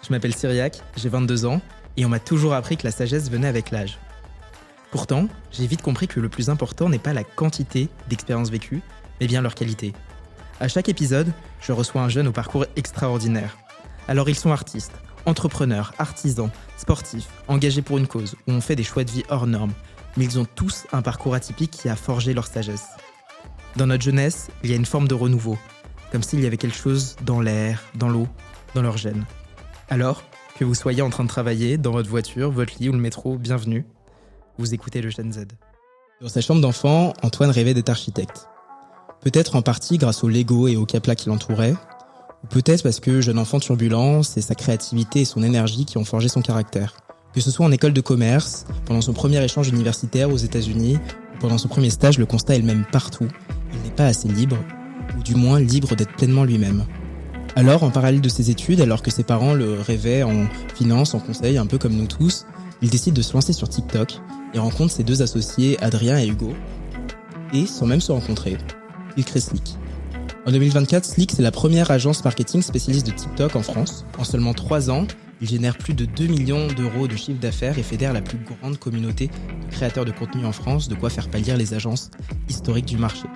Je m'appelle Cyriac, j'ai 22 ans, et on m'a toujours appris que la sagesse venait avec l'âge. Pourtant, j'ai vite compris que le plus important n'est pas la quantité d'expériences vécues, mais bien leur qualité. À chaque épisode, je reçois un jeune au parcours extraordinaire. Alors ils sont artistes, entrepreneurs, artisans, sportifs, engagés pour une cause, ou ont fait des choix de vie hors normes, mais ils ont tous un parcours atypique qui a forgé leur sagesse. Dans notre jeunesse, il y a une forme de renouveau, comme s'il y avait quelque chose dans l'air, dans l'eau, dans leur gène. Alors, que vous soyez en train de travailler, dans votre voiture, votre lit ou le métro, bienvenue. Vous écoutez le Gen Z. Dans sa chambre d'enfant, Antoine rêvait d'être architecte. Peut-être en partie grâce au Lego et au Capla qui l'entouraient, ou peut-être parce que jeune enfant turbulent, c'est sa créativité et son énergie qui ont forgé son caractère. Que ce soit en école de commerce, pendant son premier échange universitaire aux États-Unis, ou pendant son premier stage, le constat est le même partout. Il n'est pas assez libre, ou du moins libre d'être pleinement lui-même. Alors, en parallèle de ses études, alors que ses parents le rêvaient en finance, en conseil, un peu comme nous tous, il décide de se lancer sur TikTok et rencontre ses deux associés, Adrien et Hugo. Et, sans même se rencontrer, il crée Slick. En 2024, Slick, c'est la première agence marketing spécialiste de TikTok en France. En seulement 3 ans, il génère plus de 2 millions d'euros de chiffre d'affaires et fédère la plus grande communauté de créateurs de contenu en France, de quoi faire pâlir les agences historiques du marché.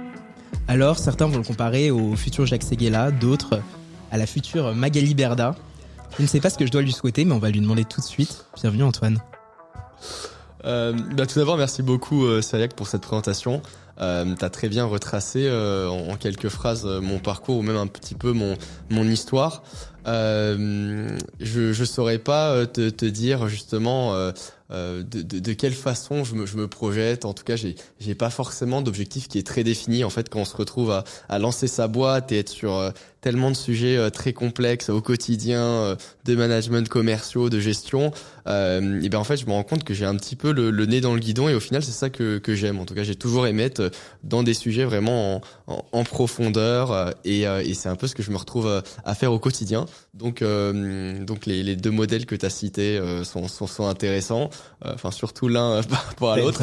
Alors, certains vont le comparer au futur Jacques Séguéla, d'autres à la future Magali Berda. Je ne sais pas ce que je dois lui souhaiter, mais on va lui demander tout de suite. Bienvenue Antoine. Tout d'abord, merci beaucoup Cyriac pour cette présentation. T'as très bien retracé en quelques phrases mon parcours ou même un petit peu mon histoire. Je saurais pas te dire justement de quelle façon je me projette. En tout cas, j'ai pas forcément d'objectif qui est très défini. En fait, quand on se retrouve à lancer sa boîte et être sur tellement de sujets très complexes au quotidien, de management commerciaux, de gestion, et ben en fait, je me rends compte que j'ai un petit peu le nez dans le guidon et au final, c'est ça que j'aime. En tout cas, j'ai toujours aimé être dans des sujets vraiment en profondeur et c'est un peu ce que je me retrouve à faire au quotidien. Donc les deux modèles que tu as cités sont intéressants. Enfin surtout l'un par rapport à l'autre.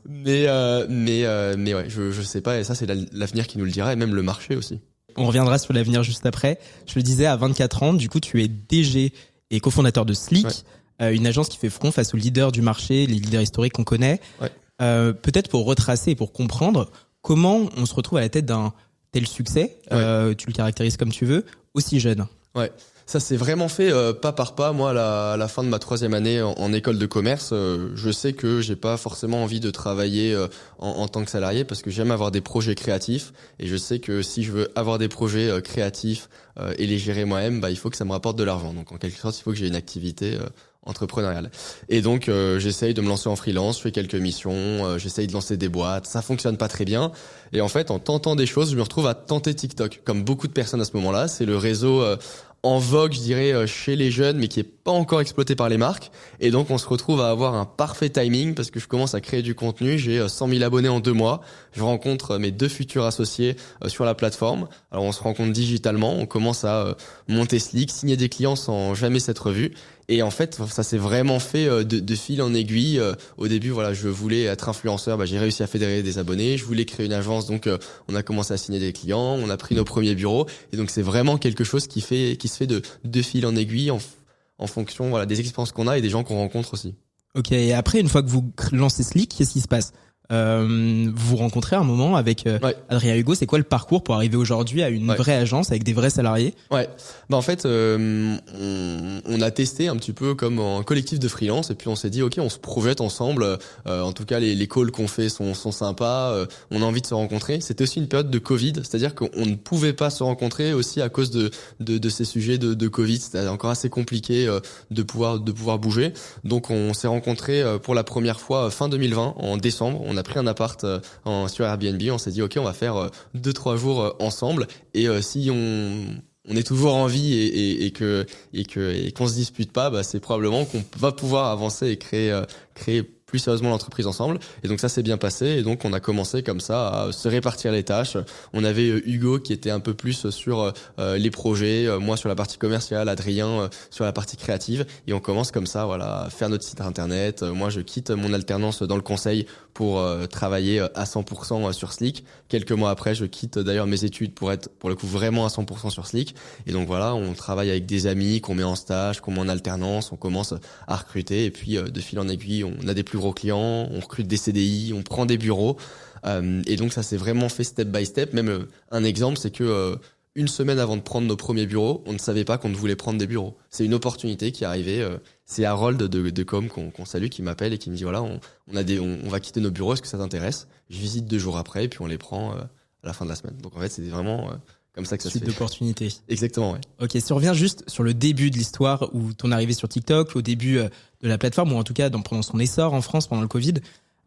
Mais ouais, je sais pas, et ça c'est l'avenir qui nous le dira, et même le marché aussi. On reviendra sur l'avenir juste après. Je le disais, à 24 ans, du coup, tu es DG et cofondateur de Slick, une agence qui fait front face aux leaders du marché, les leaders historiques qu'on connaît. Ouais. Peut-être pour retracer et pour comprendre comment on se retrouve à la tête d'un tel succès, tu le caractérises comme tu veux, aussi jeune. Ouais. Ça s'est vraiment fait pas par pas. Moi, à la fin de ma 3e année en école de commerce, je sais que j'ai pas forcément envie de travailler en tant que salarié parce que j'aime avoir des projets créatifs et je sais que si je veux avoir des projets créatifs et les gérer moi-même, il faut que ça me rapporte de l'argent. Donc en quelque sorte, il faut que j'ai une activité entrepreneuriale. Et donc j'essaye de me lancer en freelance, je fais quelques missions, j'essaye de lancer des boîtes, ça fonctionne pas très bien. Et en fait, en tentant des choses, je me retrouve à tenter TikTok. Comme beaucoup de personnes à ce moment-là, c'est le réseau en vogue, je dirais, chez les jeunes, mais qui est pas encore exploité par les marques. Et donc, on se retrouve à avoir un parfait timing parce que je commence à créer du contenu. J'ai 100 000 abonnés en 2 mois. Je rencontre mes 2 futurs associés sur la plateforme. Alors, on se rencontre digitalement. On commence à monter Slick, signer des clients sans jamais s'être vu. Et en fait, ça s'est vraiment fait de fil en aiguille. Au début, voilà, je voulais être influenceur. J'ai réussi à fédérer des abonnés. Je voulais créer une agence, donc on a commencé à signer des clients. On a pris nos premiers bureaux. Et donc, c'est vraiment quelque chose qui se fait de fil en aiguille en fonction, voilà, des expériences qu'on a et des gens qu'on rencontre aussi. Ok. Et après, une fois que vous lancez Slick, qu'est-ce qui se passe? Vous vous rencontrez à un moment avec Adrien et Hugo. C'est quoi le parcours pour arriver aujourd'hui à une vraie agence avec des vrais salariés? En fait, on a testé un petit peu comme un collectif de freelance et puis on s'est dit ok, on se projette ensemble. En tout cas, les calls qu'on fait sont sympas. On a envie de se rencontrer. C'était aussi une période de Covid, c'est-à-dire qu'on ne pouvait pas se rencontrer aussi à cause de ces sujets de Covid. C'était encore assez compliqué de pouvoir bouger. Donc on s'est rencontrés pour la première fois fin 2020 en décembre. On a pris un appart sur Airbnb, on s'est dit ok, on va faire 2-3 jours ensemble et si on est toujours en vie et qu'on se dispute pas, c'est probablement qu'on va pouvoir avancer et créer plus sérieusement l'entreprise ensemble. Et donc ça s'est bien passé. Et donc on a commencé comme ça à se répartir les tâches. On avait Hugo qui était un peu plus sur les projets, moi sur la partie commerciale, Adrien sur la partie créative. Et on commence comme ça, voilà, à faire notre site internet. Moi, je quitte mon alternance dans le conseil pour travailler à 100% sur Slick. Quelques mois après, je quitte d'ailleurs mes études pour être pour le coup vraiment à 100% sur Slick. Et donc voilà, on travaille avec des amis qu'on met en stage, qu'on met en alternance, on commence à recruter et puis de fil en aiguille, on a des plus gros clients, on recrute des CDI, on prend des bureaux. Et donc ça s'est vraiment fait step by step. Même un exemple, c'est que une semaine avant de prendre nos premiers bureaux, on ne savait pas qu'on voulait prendre des bureaux. C'est une opportunité qui est arrivée. C'est Harold de Com qu'on salue qui m'appelle et qui me dit voilà, on va quitter nos bureaux, est-ce que ça t'intéresse? Je visite 2 jours après et puis on les prend à la fin de la semaine. Donc en fait, c'est vraiment comme ça que ça se fait. Suite d'opportunités. Exactement, ouais. Ok, si on revient juste sur le début de l'histoire ou ton arrivée sur TikTok, au début de la plateforme, ou en tout cas pendant son essor en France pendant le Covid,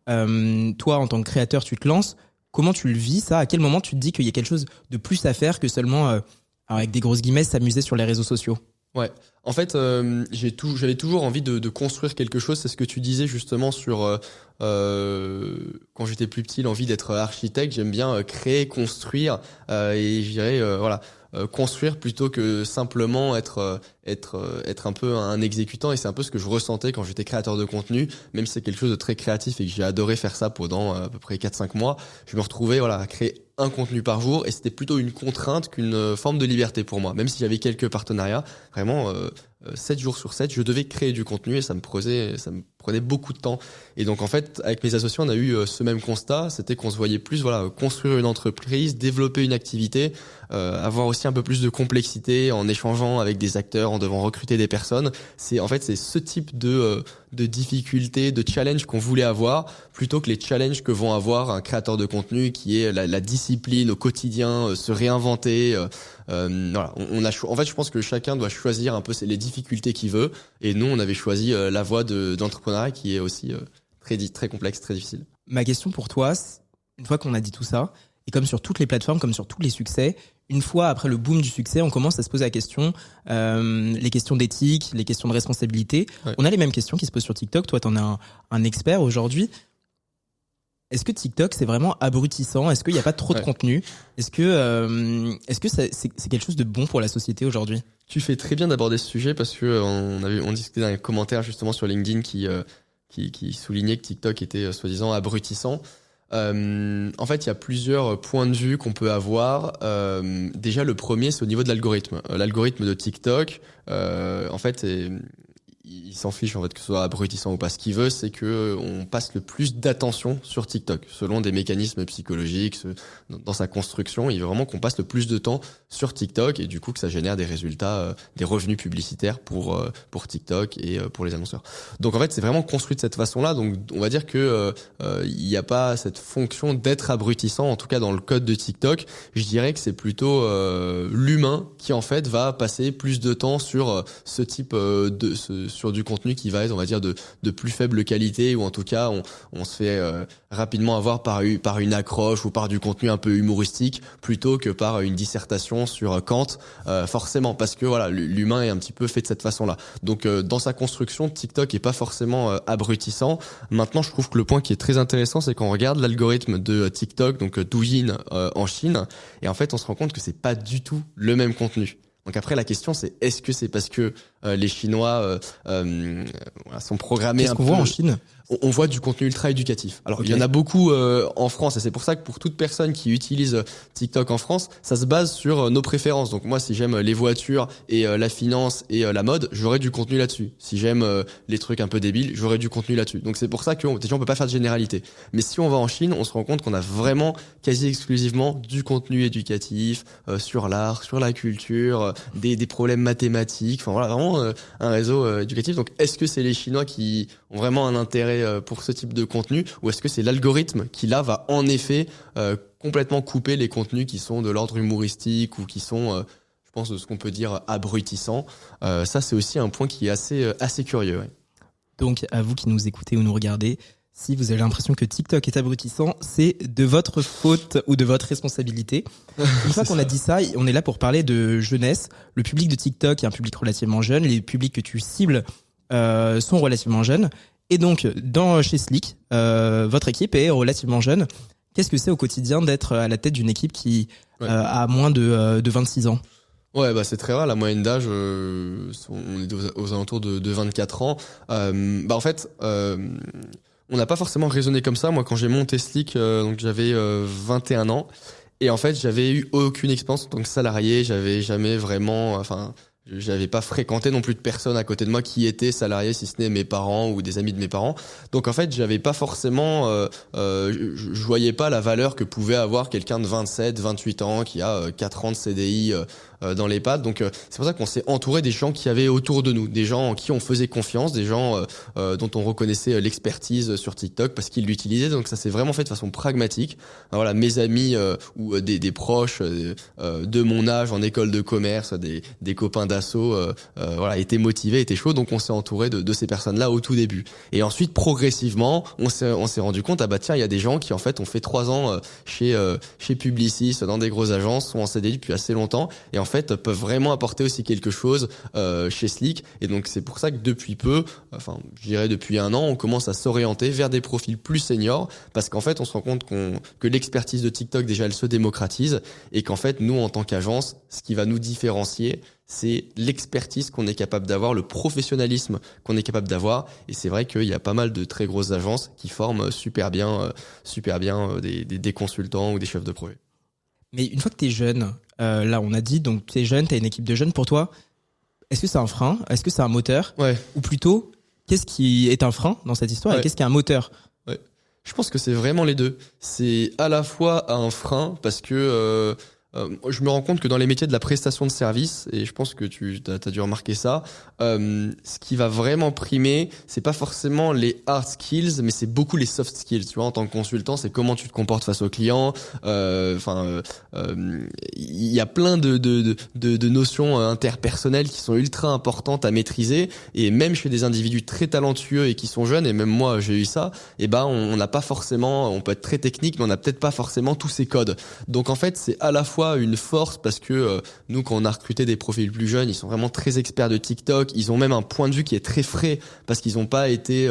toi, en tant que créateur, tu te lances. Comment tu le vis, ça? À quel moment tu te dis qu'il y a quelque chose de plus à faire que seulement, avec des grosses guillemets, s'amuser sur les réseaux sociaux? Ouais. En fait, j'avais toujours envie de construire quelque chose. C'est ce que tu disais justement sur quand j'étais plus petit, l'envie d'être architecte. J'aime bien créer, construire et je dirais voilà. Construire plutôt que simplement être un peu un exécutant, et c'est un peu ce que je ressentais quand j'étais créateur de contenu, même si c'est quelque chose de très créatif et que j'ai adoré faire ça pendant à peu près 4-5 mois. Je me retrouvais voilà à créer un contenu par jour et c'était plutôt une contrainte qu'une forme de liberté pour moi, même si j'avais quelques partenariats. Vraiment 7 jours sur 7, je devais créer du contenu et ça me prenait beaucoup de temps. Et donc en fait, avec mes associés, on a eu ce même constat, c'était qu'on se voyait plus voilà construire une entreprise, développer une activité, avoir aussi un peu plus de complexité en échangeant avec des acteurs, en devant recruter des personnes. C'est ce type de difficultés, de challenges qu'on voulait avoir, plutôt que les challenges que vont avoir un créateur de contenu qui est la discipline au quotidien, se réinventer. Voilà, en fait, je pense que chacun doit choisir un peu les difficultés qu'il veut. Et nous, on avait choisi la voie d'entrepreneuriat qui est aussi très complexe, très difficile. Ma question pour toi, une fois qu'on a dit tout ça, et comme sur toutes les plateformes, comme sur tous les succès, une fois après le boom du succès, on commence à se poser la question, les questions d'éthique, les questions de responsabilité. Ouais. On a les mêmes questions qui se posent sur TikTok. Toi, t'en es un expert aujourd'hui. Est-ce que TikTok, c'est vraiment abrutissant? Est-ce qu'il n'y a pas trop de contenu? Est-ce que c'est quelque chose de bon pour la société aujourd'hui? Tu fais très bien d'aborder ce sujet parce que on discutait dans les commentaires justement sur LinkedIn qui soulignait que TikTok était soi-disant abrutissant. En fait, il y a plusieurs points de vue qu'on peut avoir. Déjà, le premier, c'est au niveau de l'algorithme. L'algorithme de TikTok, en fait, il s'en fiche en fait que ce soit abrutissant ou pas. Ce qu'il veut, c'est que on passe le plus d'attention sur TikTok, selon des mécanismes psychologiques, dans sa construction. Il veut vraiment qu'on passe le plus de temps sur TikTok et du coup que ça génère des résultats, des revenus publicitaires pour TikTok et pour les annonceurs. Donc en fait, c'est vraiment construit de cette façon-là. Donc on va dire que il n'y a pas cette fonction d'être abrutissant, en tout cas dans le code de TikTok. Je dirais que c'est plutôt l'humain qui en fait va passer plus de temps sur ce type sur du contenu qui va être, on va dire, de plus faible qualité, ou en tout cas on se fait rapidement avoir par une accroche ou par du contenu un peu humoristique plutôt que par une dissertation sur Kant, forcément, parce que voilà, l'humain est un petit peu fait de cette façon-là. Donc dans sa construction, TikTok est pas forcément abrutissant. Maintenant, je trouve que le point qui est très intéressant, c'est qu'on regarde l'algorithme de TikTok, donc Douyin en Chine, et en fait on se rend compte que c'est pas du tout le même contenu. Donc après, la question, c'est est-ce que c'est parce que les Chinois sont programmés Qu'est-ce qu'on voit en Chine? On voit du contenu ultra éducatif. Alors, il y en a beaucoup en France, et c'est pour ça que pour toute personne qui utilise TikTok en France, ça se base sur nos préférences. Donc moi, si j'aime les voitures et la finance et la mode, j'aurai du contenu là-dessus. Si j'aime les trucs un peu débiles, j'aurai du contenu là-dessus. Donc c'est pour ça que déjà on peut pas faire de généralité. Mais si on va en Chine, on se rend compte qu'on a vraiment quasi exclusivement du contenu éducatif sur l'art, sur la culture, des problèmes mathématiques. Enfin voilà, vraiment un réseau éducatif. Donc est-ce que c'est les Chinois qui ont vraiment un intérêt pour ce type de contenu, ou est-ce que c'est l'algorithme qui là va en effet complètement couper les contenus qui sont de l'ordre humoristique ou qui sont je pense de ce qu'on peut dire abrutissants. Ça c'est aussi un point qui est assez curieux. Ouais. Donc à vous qui nous écoutez ou nous regardez, si vous avez l'impression que TikTok est abrutissant, c'est de votre faute ou de votre responsabilité. Une fois qu'on a dit ça, on est là pour parler de jeunesse. Le public de TikTok est un public relativement jeune, les publics que tu cibles sont relativement jeunes. Et donc, chez Slick, votre équipe est relativement jeune. Qu'est-ce que c'est au quotidien d'être à la tête d'une équipe qui a moins de 26 ans? Ouais, bah c'est très rare. La moyenne d'âge, on est aux alentours de 24 ans. En fait, on n'a pas forcément raisonné comme ça. Moi, quand j'ai monté Slick, donc j'avais 21 ans. Et en fait, j'avais eu aucune expérience en tant que salarié. J'avais jamais vraiment, j'avais pas fréquenté non plus de personnes à côté de moi qui étaient salariés, si ce n'est mes parents ou des amis de mes parents. Donc en fait, j'avais pas forcément, je voyais pas la valeur que pouvait avoir quelqu'un de 27, 28 ans qui a 4 ans de CDI dans les pattes. Donc c'est pour ça qu'on s'est entouré des gens qui avaient autour de nous, des gens en qui on faisait confiance, des gens dont on reconnaissait l'expertise sur TikTok parce qu'ils l'utilisaient. Donc ça s'est vraiment fait de façon pragmatique. Voilà, mes amis ou des proches de mon âge en école de commerce, des copains d'assaut, étaient motivés, étaient chauds. Donc on s'est entouré de ces personnes-là au tout début. Et ensuite, progressivement, on s'est rendu compte, tiens, il y a des gens qui en fait ont fait 3 ans chez Publicis, dans des grosses agences, sont en CDI depuis assez longtemps, et en fait peuvent vraiment apporter aussi quelque chose chez Slick. Et donc c'est pour ça que depuis peu, je dirais depuis 1 an, on commence à s'orienter vers des profils plus seniors, parce qu'en fait on se rend compte que l'expertise de TikTok déjà elle se démocratise, et qu'en fait nous en tant qu'agence, ce qui va nous différencier, c'est l'expertise qu'on est capable d'avoir, le professionnalisme qu'on est capable d'avoir. Et c'est vrai qu'il y a pas mal de très grosses agences qui forment super bien des consultants ou des chefs de projet. Mais une fois que tu es jeune, là on a dit, donc tu es jeune, tu as une équipe de jeunes. Pour toi, est-ce que c'est un frein? Est-ce que c'est un moteur? Ou plutôt, qu'est-ce qui est un frein dans cette histoire et qu'est-ce qui est un moteur? Je pense que c'est vraiment les deux. C'est à la fois un frein parce que je me rends compte que dans les métiers de la prestation de service, et je pense que tu as dû remarquer ça, ce qui va vraiment primer, c'est pas forcément les hard skills, mais c'est beaucoup les soft skills. Tu vois, en tant que consultant, c'est comment tu te comportes face aux clients. Il y a plein de notions interpersonnelles qui sont ultra importantes à maîtriser, et même chez des individus très talentueux et qui sont jeunes, et même moi j'ai eu ça, et on n'a pas forcément, on peut être très technique, mais on n'a peut-être pas forcément tous ces codes. Donc en fait, c'est à la fois une force parce que nous, quand on a recruté des profils plus jeunes, ils sont vraiment très experts de TikTok. Ils ont même un point de vue qui est très frais parce qu'ils n'ont pas été,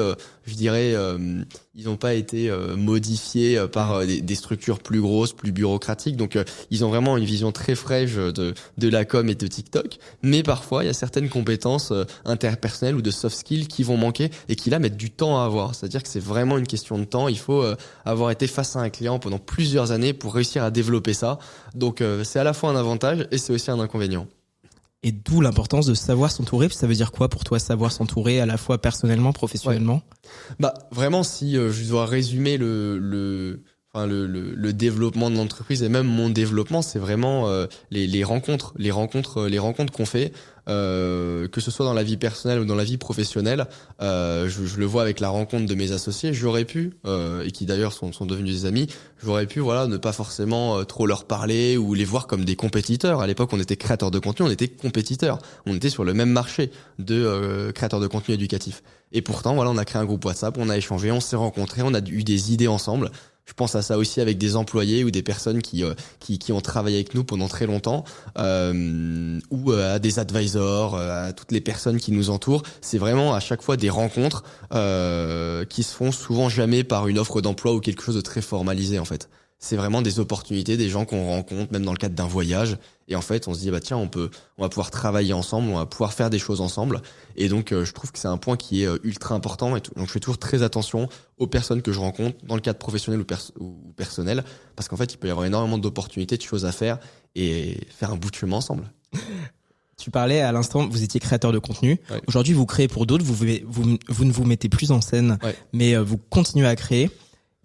modifiés par des structures plus grosses, plus bureaucratiques. Donc ils ont vraiment une vision très fraîche de la com et de TikTok. Mais parfois, il y a certaines compétences interpersonnelles ou de soft skills qui vont manquer et qui là mettent du temps à avoir. C'est-à-dire que c'est vraiment une question de temps. Il faut avoir été face à un client pendant plusieurs années pour réussir à développer ça. Donc c'est à la fois un avantage et c'est aussi un inconvénient. Et d'où l'importance de savoir s'entourer. Ça veut dire quoi pour toi, savoir s'entourer à la fois personnellement, professionnellement? Vraiment, si je dois résumer le développement de l'entreprise et même mon développement, c'est vraiment les rencontres qu'on fait, que ce soit dans la vie personnelle ou dans la vie professionnelle. Je le vois avec la rencontre de mes associés. J'aurais pu, et qui d'ailleurs sont devenus des amis, j'aurais pu ne pas forcément trop leur parler ou les voir comme des compétiteurs. À l'époque, on était créateurs de contenu, on était compétiteurs. On était sur le même marché de créateurs de contenu éducatif. Et pourtant, on a créé un groupe WhatsApp, on a échangé, on s'est rencontrés, on a eu des idées ensemble. Je pense à ça aussi avec des employés ou des personnes qui ont travaillé avec nous pendant très longtemps, ou à des advisors, à toutes les personnes qui nous entourent. C'est vraiment à chaque fois des rencontres qui se font souvent jamais par une offre d'emploi ou quelque chose de très formalisé en fait. C'est vraiment des opportunités, des gens qu'on rencontre même dans le cadre d'un voyage. Et en fait, on se dit tiens, on va pouvoir travailler ensemble, on va pouvoir faire des choses ensemble. Et donc, je trouve que c'est un point qui est ultra important. Et donc, je fais toujours très attention aux personnes que je rencontre dans le cadre professionnel ou personnel, parce qu'en fait, il peut y avoir énormément d'opportunités, de choses à faire et faire un bout de chemin ensemble. Tu parlais à l'instant, vous étiez créateur de contenu. Ouais. Aujourd'hui, vous créez pour d'autres. Vous ne vous mettez plus en scène, mais vous continuez à créer.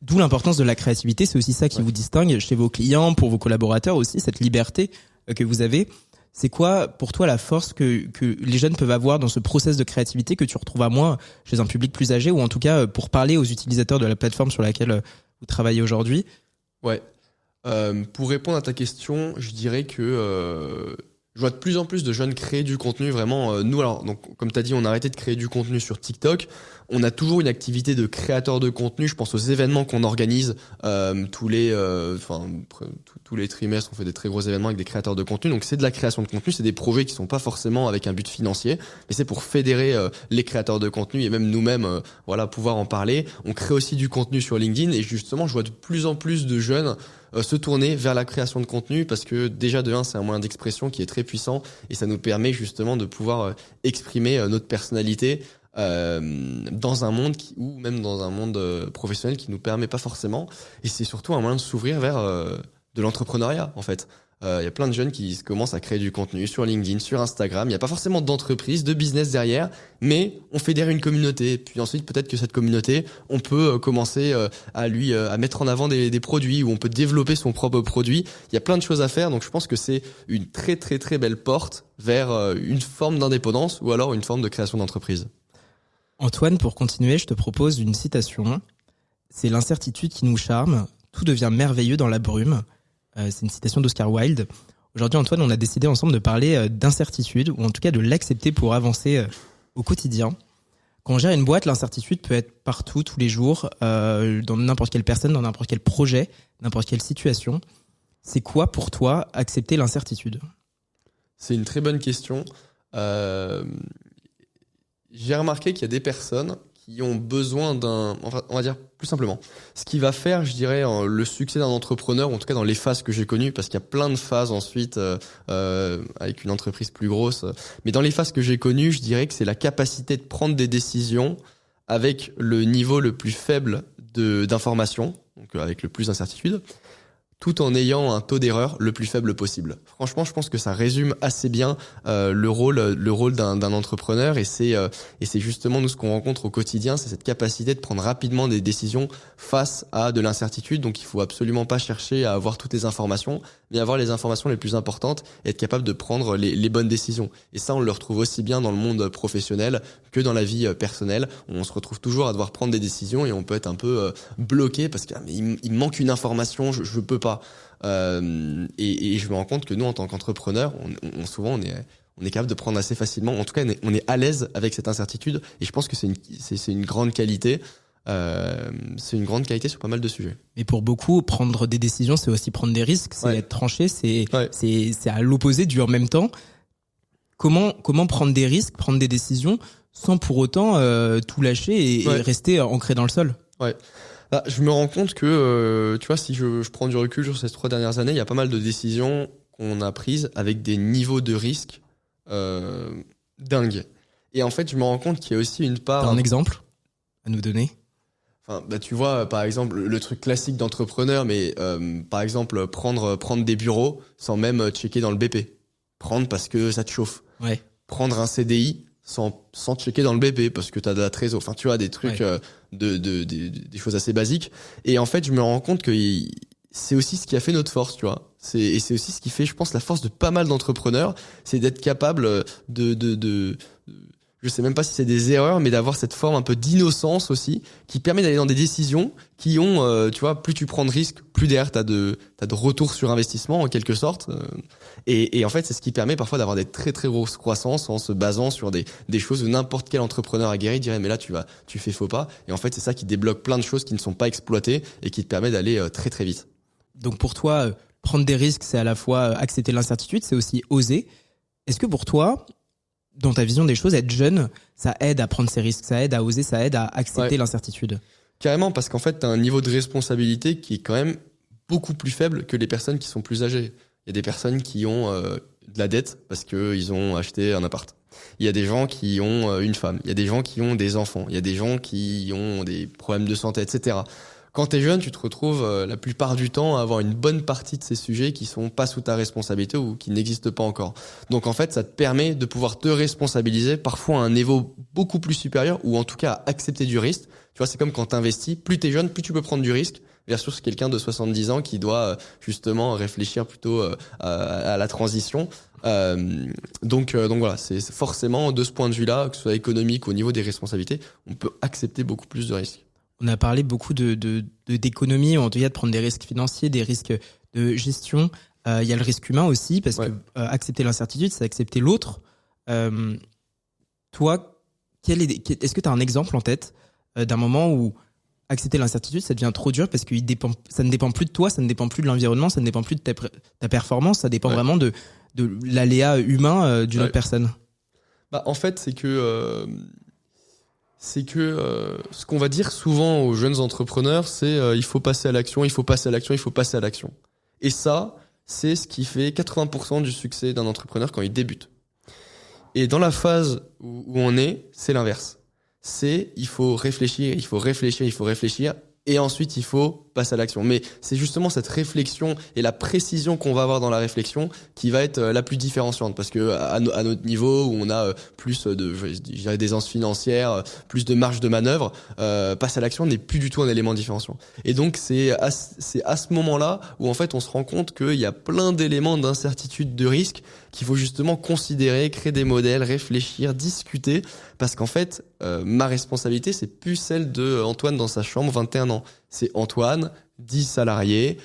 D'où l'importance de la créativité. C'est aussi ça qui vous distingue chez vos clients, pour vos collaborateurs aussi, cette liberté que vous avez. C'est quoi, pour toi, la force que les jeunes peuvent avoir dans ce process de créativité que tu retrouves à moins chez un public plus âgé, ou en tout cas pour parler aux utilisateurs de la plateforme sur laquelle vous travaillez aujourd'hui? Pour répondre à ta question, je dirais que je vois de plus en plus de jeunes créer du contenu. Vraiment, nous, alors, donc, comme tu as dit, on a arrêté de créer du contenu sur TikTok. On a toujours une activité de créateur de contenu. Je pense aux événements qu'on organise tous les trimestres. On fait des très gros événements avec des créateurs de contenu. Donc c'est de la création de contenu. C'est des projets qui sont pas forcément avec un but financier, mais c'est pour fédérer les créateurs de contenu et même nous-mêmes, pouvoir en parler. On crée aussi du contenu sur LinkedIn et justement, je vois de plus en plus de jeunes se tourner vers la création de contenu parce que déjà de un, c'est un moyen d'expression qui est très puissant et ça nous permet justement de pouvoir exprimer notre personnalité dans un monde ou même dans un monde professionnel qui nous permet pas forcément. Et c'est surtout un moyen de s'ouvrir vers de l'entrepreneuriat en fait. Il y a plein de jeunes qui commencent à créer du contenu sur LinkedIn, sur Instagram. Il n'y a pas forcément d'entreprise, de business derrière, mais on fédère une communauté. Puis ensuite, peut-être que cette communauté, on peut commencer à mettre en avant des produits ou on peut développer son propre produit. Il y a plein de choses à faire. Donc, je pense que c'est une très, très, très belle porte vers une forme d'indépendance ou alors une forme de création d'entreprise. Antoine, pour continuer, je te propose une citation. C'est l'incertitude qui nous charme. Tout devient merveilleux dans la brume. C'est une citation d'Oscar Wilde. Aujourd'hui, Antoine, on a décidé ensemble de parler d'incertitude, ou en tout cas de l'accepter pour avancer au quotidien. Quand on gère une boîte, l'incertitude peut être partout, tous les jours, dans n'importe quelle personne, dans n'importe quel projet, n'importe quelle situation. C'est quoi pour toi accepter l'incertitude ? C'est une très bonne question. J'ai remarqué qu'il y a des personnes qui ont besoin on va dire plus simplement, ce qui va faire, je dirais, le succès d'un entrepreneur, ou en tout cas dans les phases que j'ai connues, parce qu'il y a plein de phases ensuite avec une entreprise plus grosse, mais dans les phases que j'ai connues, je dirais que c'est la capacité de prendre des décisions avec le niveau le plus faible d'information, donc avec le plus d'incertitude, tout en ayant un taux d'erreur le plus faible possible. Franchement, je pense que ça résume assez bien le rôle d'un entrepreneur et c'est justement nous ce qu'on rencontre au quotidien, c'est cette capacité de prendre rapidement des décisions face à de l'incertitude. Donc il faut absolument pas chercher à avoir toutes les informations, mais avoir les informations les plus importantes et être capable de prendre les bonnes décisions. Et ça, on le retrouve aussi bien dans le monde professionnel que dans la vie personnelle. On se retrouve toujours à devoir prendre des décisions et on peut être un peu bloqué parce qu'il me manque une information, je peux pas. Et je me rends compte que nous, en tant qu'entrepreneurs, souvent on est capable de prendre assez facilement. En tout cas, on est à l'aise avec cette incertitude. Et je pense que c'est une grande qualité. C'est une grande qualité sur pas mal de sujets. Mais pour beaucoup, prendre des décisions, c'est aussi prendre des risques, c'est être tranché, c'est à l'opposé du en même temps. Comment prendre des risques, prendre des décisions sans pour autant tout lâcher et rester ancré dans le sol ? Ouais. Là, je me rends compte que, tu vois, si je prends du recul sur ces 3 dernières années, il y a pas mal de décisions qu'on a prises avec des niveaux de risque dingues. Et en fait, je me rends compte qu'il y a aussi une part... T'as un exemple à nous donner ? Enfin, tu vois, par exemple, le truc classique d'entrepreneur, mais par exemple, prendre des bureaux sans même checker dans le BP. Prendre parce que ça te chauffe. Ouais. Prendre un CDI sans checker dans le BP parce que t'as de la trésor. Enfin, tu vois, des trucs, des choses assez basiques. Et en fait, je me rends compte que c'est aussi ce qui a fait notre force, tu vois. Et c'est aussi ce qui fait, je pense, la force de pas mal d'entrepreneurs, c'est d'être capable je sais même pas si c'est des erreurs, mais d'avoir cette forme un peu d'innocence aussi, qui permet d'aller dans des décisions qui ont, tu vois, plus tu prends de risques, plus derrière t'as de retour sur investissement en quelque sorte. Et en fait, c'est ce qui permet parfois d'avoir des très très grosses croissances en se basant sur des choses où n'importe quel entrepreneur aguerri dirait mais là tu fais faux pas. Et en fait, c'est ça qui débloque plein de choses qui ne sont pas exploitées et qui te permet d'aller très très vite. Donc pour toi, prendre des risques, c'est à la fois accepter l'incertitude, c'est aussi oser. Est-ce que pour toi, dans ta vision des choses, être jeune, ça aide à prendre ces risques, ça aide à oser, ça aide à accepter l'incertitude ? Carrément, parce qu'en fait, t'as un niveau de responsabilité qui est quand même beaucoup plus faible que les personnes qui sont plus âgées. Il y a des personnes qui ont de la dette parce qu'ils ont acheté un appart. Il y a des gens qui ont une femme. Il y a des gens qui ont des enfants. Il y a des gens qui ont des problèmes de santé, etc. Quand t'es jeune, tu te retrouves la plupart du temps à avoir une bonne partie de ces sujets qui sont pas sous ta responsabilité ou qui n'existent pas encore. Donc en fait, ça te permet de pouvoir te responsabiliser parfois à un niveau beaucoup plus supérieur ou en tout cas à accepter du risque. Tu vois, c'est comme quand t'investis, plus t'es jeune, plus tu peux prendre du risque versus quelqu'un de 70 ans qui doit justement réfléchir plutôt à la transition. Donc voilà, c'est forcément de ce point de vue-là, que ce soit économique ou au niveau des responsabilités, on peut accepter beaucoup plus de risques. On a parlé beaucoup d'économie, ou en tout cas de prendre des risques financiers, des risques de gestion. Il y a le risque humain aussi, parce que accepter l'incertitude, c'est accepter l'autre. Toi, est-ce que tu as un exemple en tête d'un moment où accepter l'incertitude, ça devient trop dur parce que ça ne dépend plus de toi, ça ne dépend plus de l'environnement, ça ne dépend plus de ta performance, ça dépend vraiment de l'aléa humain d'une autre personne. Bah, en fait, c'est que ce qu'on va dire souvent aux jeunes entrepreneurs, c'est il faut passer à l'action, il faut passer à l'action, il faut passer à l'action. Et ça, c'est ce qui fait 80% du succès d'un entrepreneur quand il débute. Et dans la phase où on est, c'est l'inverse. C'est il faut réfléchir, il faut réfléchir, il faut réfléchir, et ensuite il faut passer à l'action. Mais c'est justement cette réflexion et la précision qu'on va avoir dans la réflexion qui va être la plus différenciante, parce que à notre niveau où on a plus de, je dirais, d'aisance financière, plus de marge de manœuvre, passer à l'action n'est plus du tout un élément différenciant. Et donc c'est à ce moment-là où en fait on se rend compte qu'il y a plein d'éléments d'incertitude, de risque qu'il faut justement considérer, créer des modèles, réfléchir, discuter, parce qu'en fait ma responsabilité c'est plus celle de Antoine dans sa chambre, 21 ans. C'est Antoine, 10 salariés,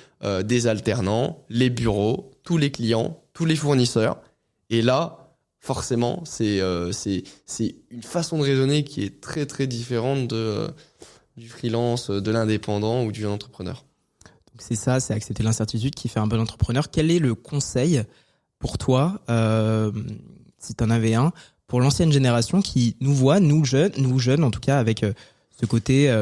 des alternants, les bureaux, tous les clients, tous les fournisseurs. Et là, forcément, c'est une façon de raisonner qui est très très différente du freelance, de l'indépendant ou du entrepreneur. Donc c'est ça, c'est accepter l'incertitude qui fait un bon entrepreneur. Quel est le conseil pour toi, si tu en avais un, pour l'ancienne génération qui nous voit, nous jeunes en tout cas, avec ce côté...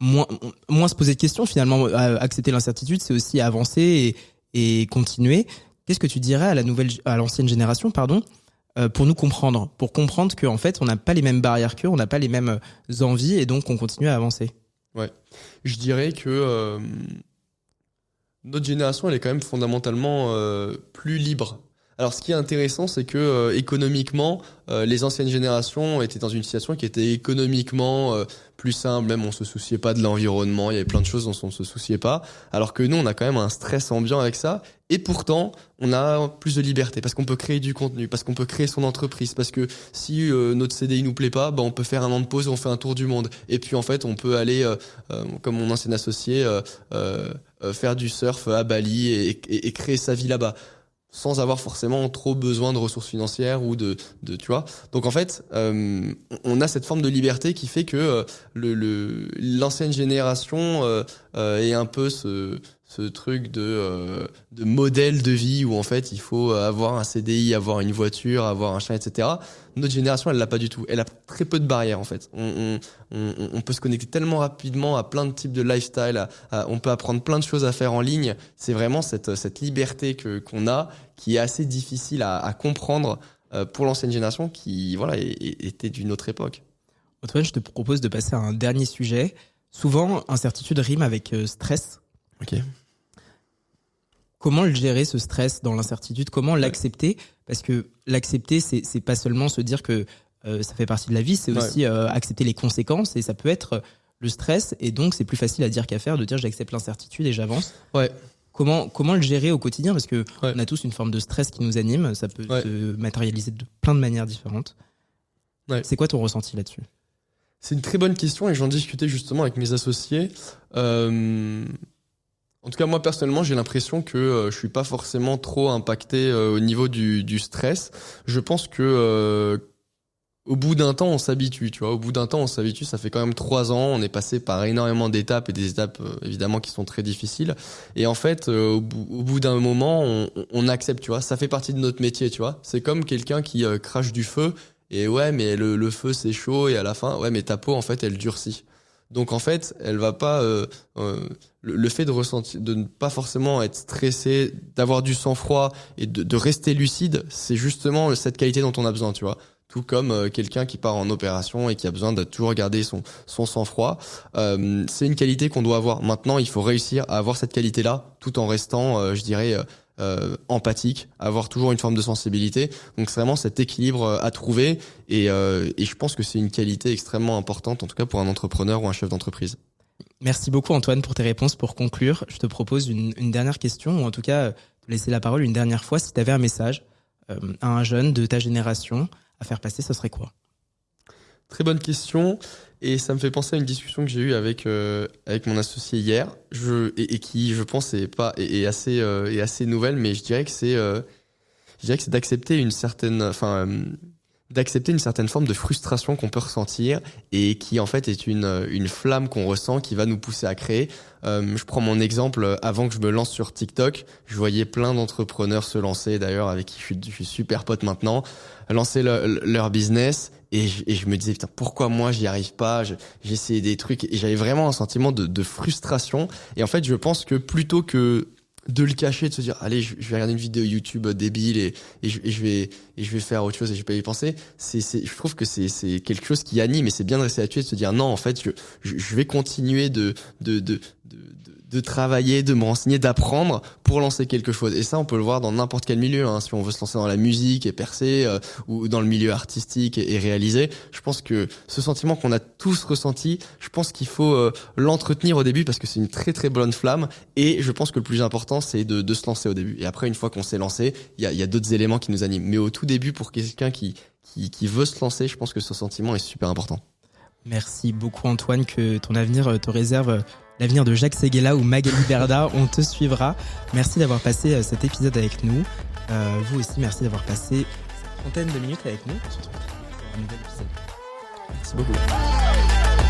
moins se poser de questions finalement, accepter l'incertitude, c'est aussi avancer et continuer. Qu'est-ce que tu dirais à l'ancienne génération, pour nous comprendre, pour comprendre qu'en fait on n'a pas les mêmes barrières qu'eux, on n'a pas les mêmes envies et donc on continue à avancer? Ouais, je dirais que notre génération elle est quand même fondamentalement plus libre. Alors, ce qui est intéressant, c'est que économiquement, les anciennes générations étaient dans une situation qui était économiquement plus simple. Même on se souciait pas de l'environnement, il y avait plein de choses dont on ne se souciait pas. Alors que nous, on a quand même un stress ambiant avec ça. Et pourtant, on a plus de liberté parce qu'on peut créer du contenu, parce qu'on peut créer son entreprise, parce que si notre CDI nous plaît pas, bah on peut faire un an de pause et on fait un tour du monde. Et puis en fait, on peut aller, comme mon ancien associé, faire du surf à Bali et créer sa vie là-bas, sans avoir forcément trop besoin de ressources financières ou de tu vois. Donc en fait, on a cette forme de liberté qui fait que l'ancienne génération est un peu ce truc de modèle de vie où en fait il faut avoir un CDI, avoir une voiture, avoir un chien, etc. Notre génération, elle l'a pas du tout. Elle a très peu de barrières en fait. On peut se connecter tellement rapidement à plein de types de lifestyle, on peut apprendre plein de choses à faire en ligne. C'est vraiment cette liberté qu'on a qui est assez difficile à comprendre pour l'ancienne génération qui était d'une autre époque. Antoine, je te propose de passer à un dernier sujet. Souvent, incertitude rime avec stress. Ok. Comment le gérer, ce stress dans l'incertitude? Comment l'accepter? Parce que l'accepter, c'est pas seulement se dire que ça fait partie de la vie, c'est aussi accepter les conséquences, et ça peut être le stress, et donc c'est plus facile à dire qu'à faire de dire j'accepte l'incertitude et j'avance. Ouais. Comment le gérer au quotidien? Parce que on a tous une forme de stress qui nous anime, ça peut se matérialiser de plein de manières différentes. Ouais. C'est quoi ton ressenti là-dessus? C'est une très bonne question et j'en discutais justement avec mes associés. En tout cas, moi, personnellement, j'ai l'impression que je suis pas forcément trop impacté au niveau du stress. Je pense que au bout d'un temps, on s'habitue, tu vois. Au bout d'un temps, on s'habitue. Ça fait quand même 3 ans. On est passé par énormément d'étapes et des étapes, évidemment, qui sont très difficiles. Et en fait, au bout d'un moment, on accepte, tu vois. Ça fait partie de notre métier, tu vois. C'est comme quelqu'un qui crache du feu. Et ouais, mais le feu, c'est chaud. Et à la fin, ouais, mais ta peau, en fait, elle durcit. Donc en fait, elle va pas le fait de ressentir, de ne pas forcément être stressé, d'avoir du sang-froid et de rester lucide, c'est justement cette qualité dont on a besoin, tu vois. Tout comme quelqu'un qui part en opération et qui a besoin de toujours garder son sang-froid, c'est une qualité qu'on doit avoir. Maintenant, il faut réussir à avoir cette qualité-là, tout en restant, je dirais, empathique, avoir toujours une forme de sensibilité. Donc c'est vraiment cet équilibre à trouver et je pense que c'est une qualité extrêmement importante, en tout cas pour un entrepreneur ou un chef d'entreprise. Merci beaucoup Antoine pour tes réponses. Pour conclure, je te propose une dernière question, ou en tout cas te laisser la parole une dernière fois. Si tu avais un message à un jeune de ta génération à faire passer, ce serait quoi? Très bonne question, et ça me fait penser à une discussion que j'ai eue avec mon associé hier, et qui, je pense, est assez nouvelle, mais je dirais que c'est d'accepter une certaine, d'accepter une certaine forme de frustration qu'on peut ressentir et qui en fait est une flamme qu'on ressent qui va nous pousser à créer. Je prends mon exemple, avant que je me lance sur TikTok, je voyais plein d'entrepreneurs se lancer, d'ailleurs avec qui je suis super pote maintenant, lancer leur business et je me disais putain, pourquoi moi j'y arrive pas, j'ai essayé des trucs et j'avais vraiment un sentiment de frustration. Et en fait je pense que plutôt que de le cacher, de se dire allez je vais regarder une vidéo YouTube débile et je vais faire autre chose et je vais pas y penser, je trouve que c'est quelque chose qui anime et c'est bien de rester là-dessus et de se dire non en fait je vais continuer de travailler, de me renseigner, d'apprendre pour lancer quelque chose. Et ça, on peut le voir dans n'importe quel milieu, hein. Si on veut se lancer dans la musique et percer, ou dans le milieu artistique et réaliser, je pense que ce sentiment qu'on a tous ressenti, je pense qu'il faut l'entretenir au début parce que c'est une très très bonne flamme. Et je pense que le plus important, c'est de se lancer au début. Et après, une fois qu'on s'est lancé, il y a d'autres éléments qui nous animent. Mais au tout début, pour quelqu'un qui veut se lancer, je pense que ce sentiment est super important. Merci beaucoup Antoine, que ton avenir te réserve l'avenir de Jacques Séguéla ou Magali Berda, on te suivra. Merci d'avoir passé cet épisode avec nous. Vous aussi, merci d'avoir passé cette trentaine de minutes avec nous. On se retrouve très vite pour un nouvel épisode. Merci beaucoup.